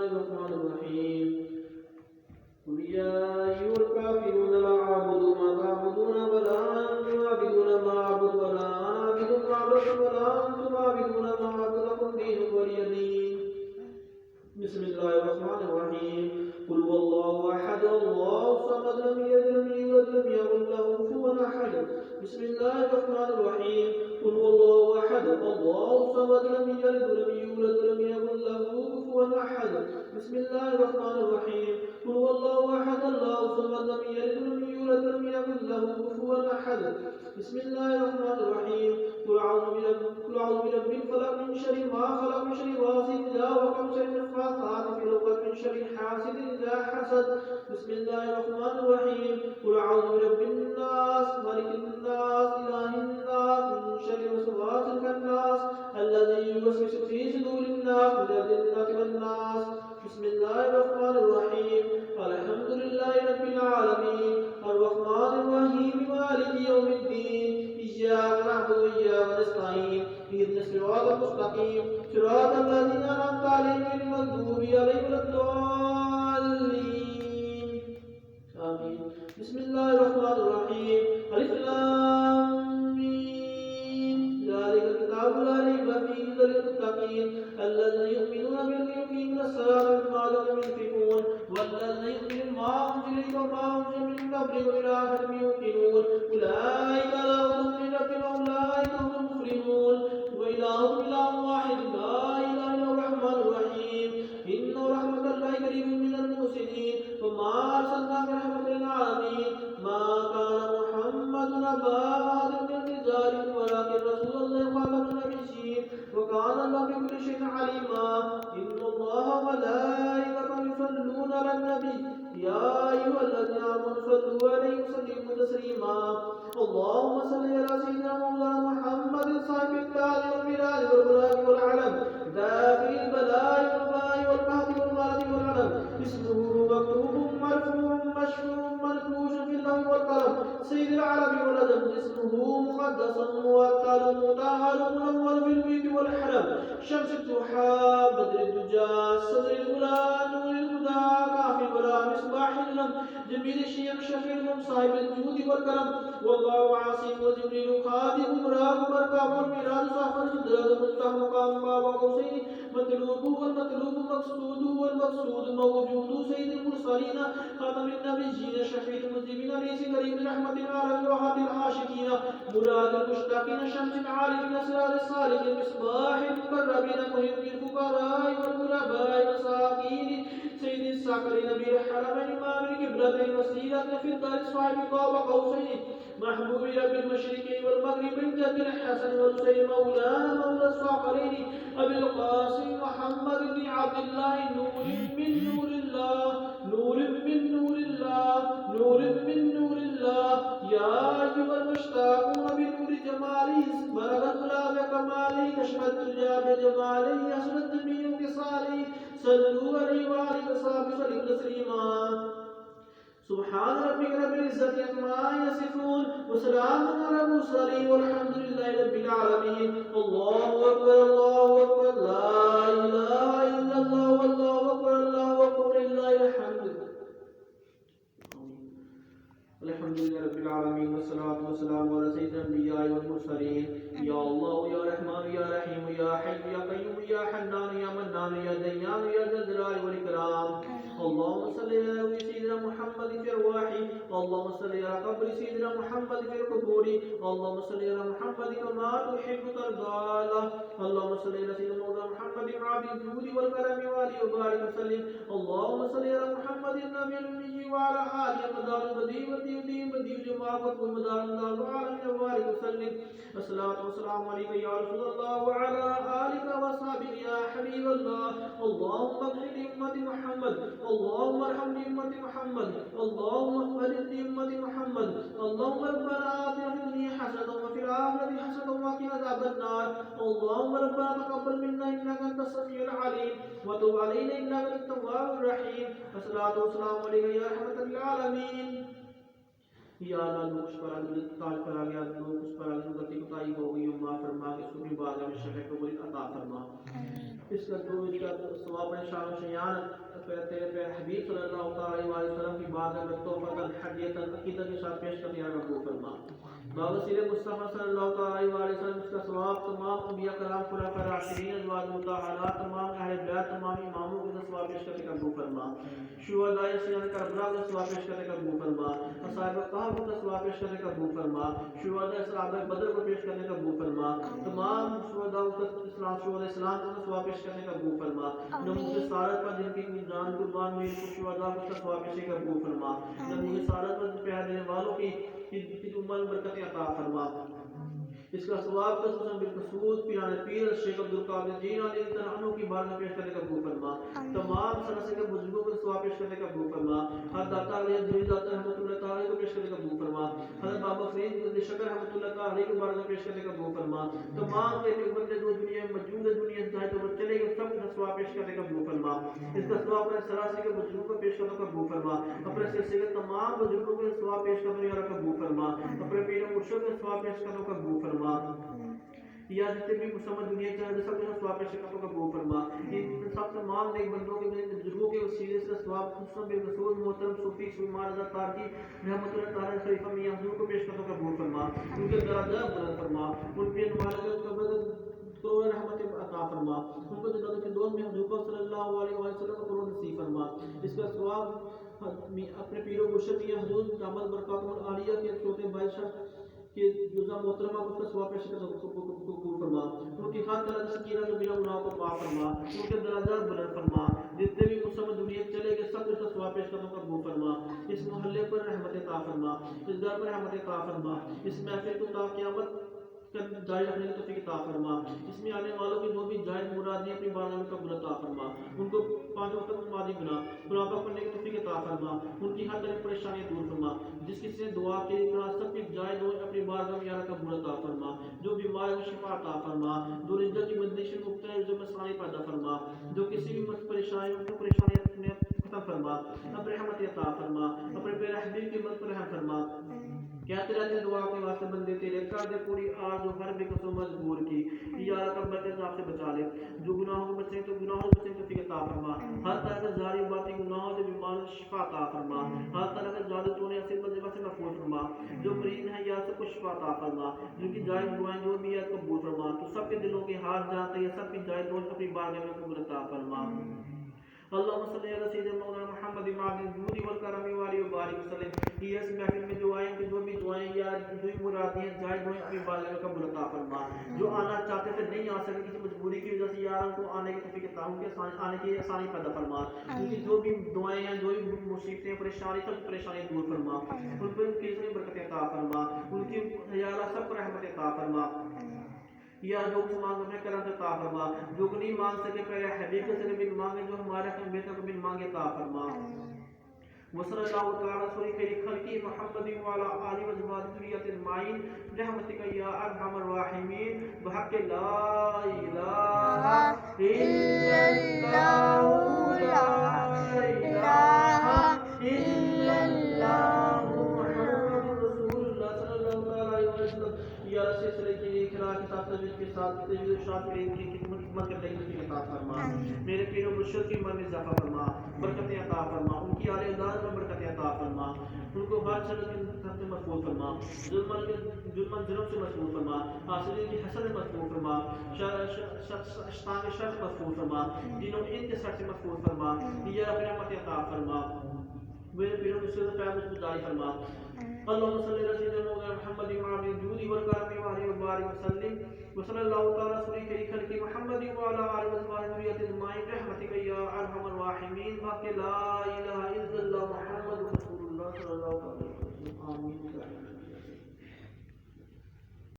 الرحمن الرحيم قل يا أيها الكافرون لا أعبد ما تعبدون ولا أنتم عابدون ما أعبد ولا أنا عابد ما عبدتم ولا أنتم عابدون ما أعبد لكم دينكم ولي دين. بسم الله الرحمن الرحيم قل هو الله أحد الله الصمد لم يلد ولم يولد ولم يكن له كفوا أحد. بسم الله الرحمن الرحيم قل هو الله أحد الله الصمد لم يلد ولم يولد ولم يكن له كفوا أحد. بسم الله الرحمن الرحيم قل هو الله أحد الله الصمد لم يلد ولم يولد ولم يكن له كفوا أحد. بسم الله الرحمن الرحيم قل أعوذ برب الفلق من شر ما خلق من شر غاسق إذا وقب من شر النفاثات في العقد من شر حاسد إذا حسد. بسم الله الرحمن الرحيم قل أعوذ برب الناس ملك الناس إله الناس من شر الوسواس الخناس الذي يوسوس في صدور الناس من الجنة والناس. بسم الله الرحمن الرحيم الحمد لله رب العالمين الرحمن الرحيم مالك يوم الدين إياك نعبد وإياك نستعين اهدنا الصراط المستقيم صراط الذين أنعمت عليهم غير المغضوب عليهم ولا الضالين آمين. بسم الله الرحمن الرحيم ألف لام ميم ذلك الكتاب لا ريب فيه هدى للمتقين الذين يؤمنون بالغيب ويقيمون الصلاة ومما رزقناهم ينفقون والذين يؤمنون ما أنزل إليك وما أنزل من قبلك وبالآخرة هم يوقنون أولئك على هدى من ربهم وأولئك هم المفلحون. وإلهكم إله واحد لا إله إلا هو الرحمن الرحيم إن رحمة الله قريب من المحسنين وما أرسلناك رحمة للعالمين. ما كان محمد أبا أحد من رجالكم ولكن رسول الله خاتم النبيين وكان الله بكل شيء عليما. إن الله وملائكته يصلون على النبي يا أيها الذين آمنوا صلوا عليه وسلموا تسليما. اللهم صل على سيدنا مولانا محمد صاحب التاج والميراث والبراق والعلم دافع البلاء والباء والقهد والمرض والعلم اسمه مكتوب مرفوع مشفوع منقوش في اللوح والقلم سيد العرب والأدب اسمه مقدس موكل مطهر منور في البيت والحرم شمس الضحى بدر الدجى صدر الغلا نور الهدى كافي البلاء مصباح العلم جميل الشيخ شفيع صاحب الجود والكرم والله عاصم وجبريل خادم مراق مركب والميراث صافر سدرة مفتاح مقام باب قوسين مطلوب والمطلوب مقصود والمقصود موجود سيد المرسلين خاتم النبيين شفيع المذنبين ليس كريم رحمة العالمين وهاب العاشقين مراد المشتاقين شمس العارفين اسرار الصالحين مصباح المقربين محب الفقراء والغرباء مساكين سيد الساكرين بالحرمين امام القبلة وسيلة في الدار صاحب قاب قوسين محبوب رب المشرقين والمغربين جد الحسن والحسين مولانا مولى الصاقرين ابي القاسم محمد بن عبد الله نور من نور الله نور من نور الله نور من نور الله يا ايها المشتاقون بنور جماله بلغت غلاب كماله كشفت الدنيا بجماله اسرت جميع انتصاله صلوا عليه وعلى وصحبه وسلم تسليما. سبحان ربك رب العزة عما يصفون وسلام على المرسلين والحمد لله رب العالمين. الله أكبر الله أكبر لا إله إلا الله والله أكبر الله أكبر لله الحمد. الحمد لله رب العالمين والصلاة والسلام على سيد الأنبياء والمرسلين. يا الله يا رحمن يا رحيم يا حي يا قيوم يا حنان يا منان يا ديان يا ذا الجلال والإكرام. اللهم صل على سيدنا محمد في أرواحه اللهم صل على قبر سيدنا محمد في القبور اللهم صل على محمد كما تحب ترضى. اللهم صل على سيدنا مولانا محمد عبد الجود والكرم وآله وبارك وسلم. اللهم صل على محمد النبي الأمي وعلى آله مدار البديع والدين بديع جماعة ومدار الله العالمين وبارك وسلم. الصلاة والسلام عليك يا رسول الله وعلى آلك وصحبه يا حبيب الله. اللهم اغفر لأمة محمد اللهم ارحم لأمة محمد اللهم اغفر لأمة محمد. اللهم ربنا آتنا في الدنيا حسنة وفي الآخرة حسنة وقنا عذاب النار. اللهم ربنا تقبل منا إنك أنت السميع العليم وتب علينا إنك أنت التواب الرحيم. الصلاة والسلام عليك يا رحمة للعالمين. یا اللہ لوگ اس پر عدل تاج پر آ گیا لوگ اس پر عدل غلطی کوتاہی ہو گئی معاف فرما کے اس کو بھی بارگاہ میں شفیع قبول عطا فرما. اس کا جو اس کا ثواب شان و شیان تیرے حبیب صلی اللہ تعالی علیہ وسلم کی بات ہے توفۃ الحدیۃ العقیدہ کے ساتھ پیش کرتے ہیں قبول فرما باوسیلہ مصطفیٰ صلی اللہ تعالی علیہ وسلم اس کا ثواب تمام انبیاء کرام خلفاء راشدین ازواج مطہرات تمام اہل بیت تمام اماموں کے ثواب پیش کرتے ہیں قبول فرما شہداء سیان کربلا کا ثواب پیش کرتے ہیں قبول فرما اصحاب کہف کا ثواب پیش کرتے ہیں قبول فرما شہداء صحابہ بدر کو پیش کرنے کا قبول فرما تمام شہداء اسلام کا ثواب پیش کرنے کا قبول فرما نموذج سارت پر جن کی جان قربان ہوئی شہداء کا ثواب پیش کا قبول فرما نموذج سارت پر پیار دینے والوں کی عمر برکتیں عطا فرما اس کا ثواب خصوصاً بالخصوص پیران پیر شیخ عبدالقادر جیلانی رضی اللہ عنہ کی بارگاہ پیش کرنے کا قبول فرما تمام سلسلے کے بزرگوں کو ثواب پیش کرنے کا قبول فرما حضرت داتا علیہ جوی داتا رحمۃ اللہ تعالی کو پیش کرنے کا قبول فرما حضرت بابا فرید شکر رحمۃ اللہ تعالی کو بارگاہ پیش کرنے کا قبول فرما تمام تیرے بندے جو دنیا میں موجود ہے دنیا سے ظاہر تو چلے گئے سب کا ثواب پیش کرنے کا قبول فرما اس کا ثواب اپنے سلسلے کے بزرگوں کو پیش کرنے کا قبول فرما اپنے سلسلے کے تمام بزرگوں کو ثواب پیش کرنے کا قبول فرما اپنے پیر و مرشد کو ثواب پیش کرنے کا قبول فرما یا جتنے بھی مسلمان دنیا کے اندر سب ثواب پیش کرنے کا قبول فرما ان سب تمام نیک بندوں کے بزرگوں کے وسیلے سے ثواب خصوصاً بالرسول محترم صوفی سلمان رضا تارکی رحمۃ اللہ تعالی خلیفہ میاں حضور کو پیش کرنے کا قبول فرما ان کے درجات بلند فرما ان کے مبارک قبر تو رحمت عطا فرما ان کو جنت کے دوست میں حضور صلی اللہ علیہ وسلم کو نصیب فرما اس کا ثواب اپنے پیر و مرشد میاں حضور دامت برکاتہ العالیہ کے چھوٹے بھائی شاہ کہ جزا محترمہ کو اس کا ثواب پیش کرنے کو قبول فرما ان کی خاطر اللہ سکینہ جو بنا گناہ کو معاف فرما ان کے درجات بلند فرما جتنے بھی مسلمان دنیا چلے گئے سب اس کا ثواب پیش کرنے کو قبول فرما اس محلے پر رحمت عطا فرما اس گھر پر رحمت عطا فرما اس محفل کو تا قیامت جاری رکھنے کی توفیق عطا فرما اس میں آنے والوں کی جو بھی جائز مرادیں اپنی بارگاہ میں قبول عطا فرما ان کو 5 وقت نمازی بنا مراقبہ کرنے کی توفیق عطا فرما ان کی ہر طرح پریشانیاں دور فرما جس کسی نے دعا کی سب کی جائز ہو اپنی بارگاہ میں یارا قبول عطا فرما جو بیمار کو شفا عطا فرما جو رجت کی بندش سے مبتلا ہے جو مسائل پیدا فرما جو کسی بھی پریشانی ختم فرما اپنے رحمت عطا فرما اپنے پیارے حبیب کی مدد پر رحم فرما کہتے رہتے دعا کے واسطے بندے تیرے کر دے پوری آج و ہر بے قسم مجبور کی یا رب کے عذاب سے بچا لے جو گناہوں کو بچیں تو گناہوں سے بچیں تو توفیق عطا فرما ہر طرح کے ظاہری باطنی گناہوں سے بیمار شفا عطا فرما ہر طرح کے جادو ٹونے اسے مذہب سے محفوظ فرما جو مریض ہیں یا سب کو شفا عطا فرما جن کی جائز دعائیں جو بھی ہے قبول فرما تو سب کے دلوں کے حال جانتے ہیں سب کی جائز دعائیں اپنی بارگاہ میں قبول عطا فرما اللهم صل على سيدنا مولانا محمد وعلى الجود والكرم وعلى وبارك وسلم یہ اس محفل میں جو آئیں کہ جو بھی دعائیں یا جو بھی مرادیں جائز دعائیں اپنی بارگاہ میں قبول عطا فرما جو آنا چاہتے تھے نہیں آ سکے کسی مجبوری کی وجہ سے یا ان کو آنے کی توفیق عطا ان کے آنے کی آسانی پیدا فرما ان کی جو بھی دعائیں ہیں جو بھی مصیبتیں پریشانی سب پریشانی دور فرما ان پر کی برکت عطا فرما ان کی یا اللہ سب پر رحمت عطا فرما یا جو کچھ مانگ میں کرم سے عطا فرما جو نہیں مانگ سکے پہلے حبیب سے بھی مانگے جو ہمارے ہم بہتر کو بھی مانگے عطا فرما وصلی اللہ تعالی علیہ خیر خلقی محمد وعلی آلہ وصحبہ ذریۃ اجمعین برحمتک یا ارحم الراحمین بحق لا الہ الا اللہ لا الہ الا اللہ محمد رسول اللہ صلی اللہ علیہ وسلم یا سلسلے کی اقرار کے ساتھ تجویز کے ساتھ شاد کی خدمت کرنے کی توفیق عطا فرما میرے پیر و مرشد کی عمر میں اضافہ فرما برکتیں عطا فرما ان کی آل اولاد میں برکتیں عطا فرما ان کو ہر شر سے محفوظ فرما ظلم سے محفوظ فرما حاصل کی حسد سے محفوظ فرما شیطان کے شر سے محفوظ فرما دینوں ان کے شر سے محفوظ فرما یا اپنے رحمت عطا فرما میرے پیر و مرشد سے پیغام کو جاری فرما اللهم صل على سيدنا مولانا محمد وعلى الجود والكرم وعلى وبارك وسلم وصلى الله تعالى على خير خلق محمد وعلى آله وصحبه ذريته اجمعين برحمتك يا ارحم الراحمين لا اله